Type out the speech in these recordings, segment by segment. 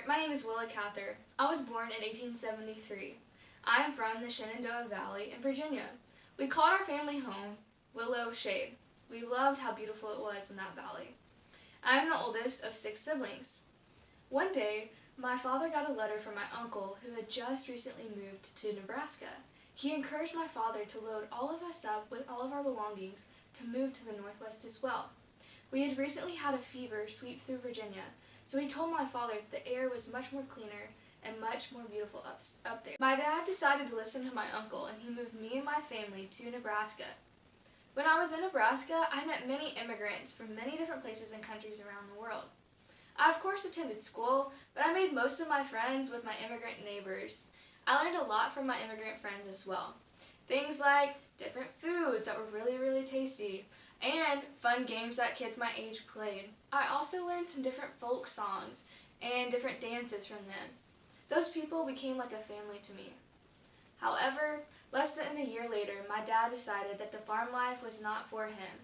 my name is Willa Cather. I was born in 1873. I am from the Shenandoah Valley in Virginia. We called our family home Willow Shade. We loved how beautiful it was in that valley. I am the oldest of 6 siblings. One day, my father got a letter from my uncle who had just recently moved to Nebraska. He encouraged my father to load all of us up with all of our belongings to move to the Northwest as well. We had recently had a fever sweep through Virginia, so he told my father that the air was much more cleaner and much more beautiful up there. My dad decided to listen to my uncle, and he moved me and my family to Nebraska. When I was in Nebraska, I met many immigrants from many different places and countries around the world. I of course attended school, but I made most of my friends with my immigrant neighbors. I learned a lot from my immigrant friends as well. Things like different foods that were really tasty, and fun games that kids my age played. I also learned some different folk songs and different dances from them. Those people became like a family to me. However, less than a year later, my dad decided that the farm life was not for him.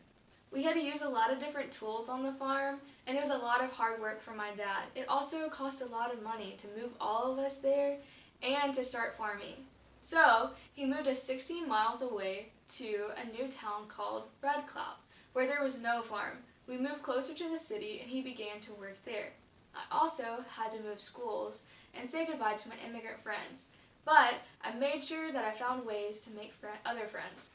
We had to use a lot of different tools on the farm, and it was a lot of hard work for my dad. It also cost a lot of money to move all of us there and to start farming. So, he moved us 16 miles away to a new town called Red Cloud, where there was no farm. We moved closer to the city, and he began to work there. I also had to move schools and say goodbye to my immigrant friends, but I made sure that I found ways to make other friends.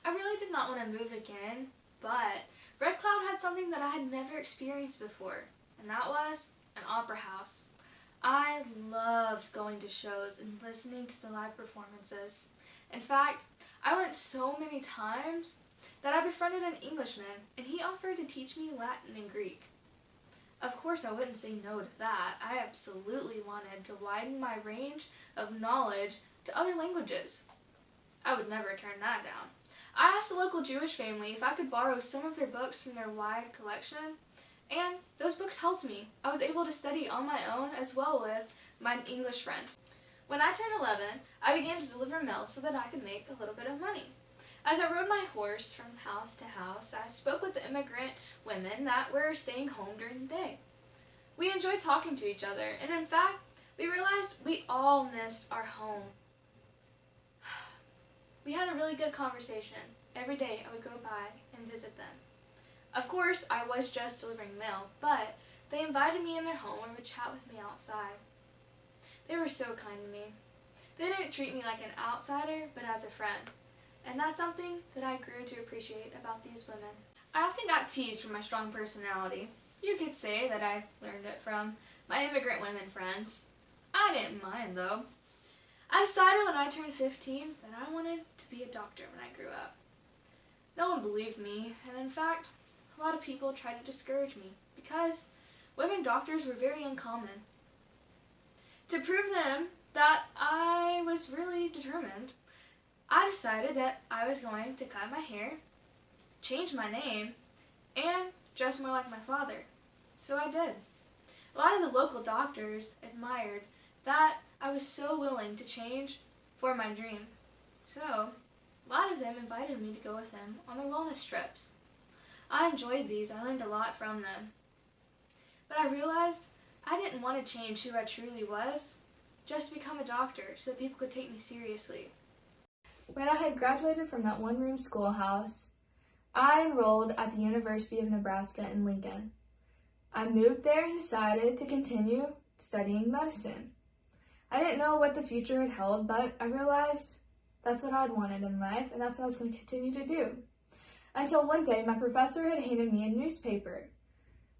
I really did not want to move again, but Red Cloud had something that I had never experienced before, and that was an opera house. I loved going to shows and listening to the live performances. In fact, I went so many times that I befriended an Englishman, and he offered to teach me Latin and Greek. Of course, I wouldn't say no to that. I absolutely wanted to widen my range of knowledge to other languages. I would never turn that down. I asked a local Jewish family if I could borrow some of their books from their wide collection, and those books helped me. I was able to study on my own as well with my English friend. When I turned 11, I began to deliver mail so that I could make a little bit of money. As I rode my horse from house to house, I spoke with the immigrant women that were staying home during the day. We enjoyed talking to each other, and in fact, we realized we all missed our home. We had a really good conversation. Every day I would go by and visit them. Of course, I was just delivering mail, but they invited me in their home and would chat with me outside. They were so kind to me. They didn't treat me like an outsider, but as a friend. And that's something that I grew to appreciate about these women. I often got teased for my strong personality. You could say that I learned it from my immigrant women friends. I didn't mind though. I decided when I turned 15 that I wanted to be a doctor when I grew up. No one believed me, and in fact, a lot of people tried to discourage me because women doctors were very uncommon. To prove them that I was really determined, I decided that I was going to cut my hair, change my name, and dress more like my father. So I did. A lot of the local doctors admired that I was so willing to change for my dream. So, a lot of them invited me to go with them on their wellness trips. I enjoyed these. I learned a lot from them. But I realized I didn't want to change who I truly was, just become a doctor so that people could take me seriously. When I had graduated from that one-room schoolhouse, I enrolled at the University of Nebraska in Lincoln. I moved there and decided to continue studying medicine. I didn't know what the future had held, but I realized that's what I'd wanted in life, and that's what I was going to continue to do. Until one day, my professor had handed me a newspaper.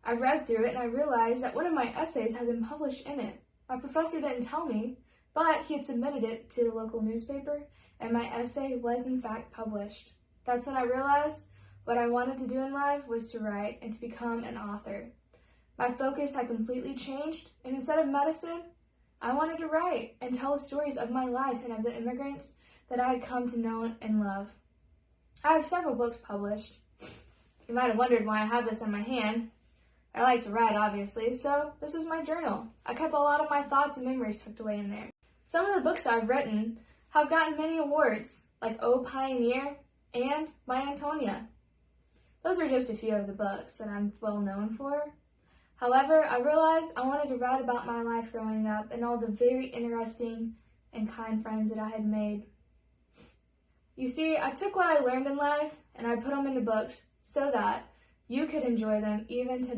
I read through it, and I realized that one of my essays had been published in it. My professor didn't tell me, but he had submitted it to the local newspaper, and my essay was in fact published. That's when I realized what I wanted to do in life was to write and to become an author. My focus had completely changed, and instead of medicine, I wanted to write and tell the stories of my life and of the immigrants that I had come to know and love. I have several books published. You might have wondered why I have this in my hand. I like to write, obviously, so this is my journal. I kept a lot of my thoughts and memories tucked away in there. Some of the books I've written have gotten many awards, like O Pioneer and My Antonia. Those are just a few of the books that I'm well known for. However, I realized I wanted to write about my life growing up and all the very interesting and kind friends that I had made. You see, I took what I learned in life and I put them into books so that you could enjoy them even today.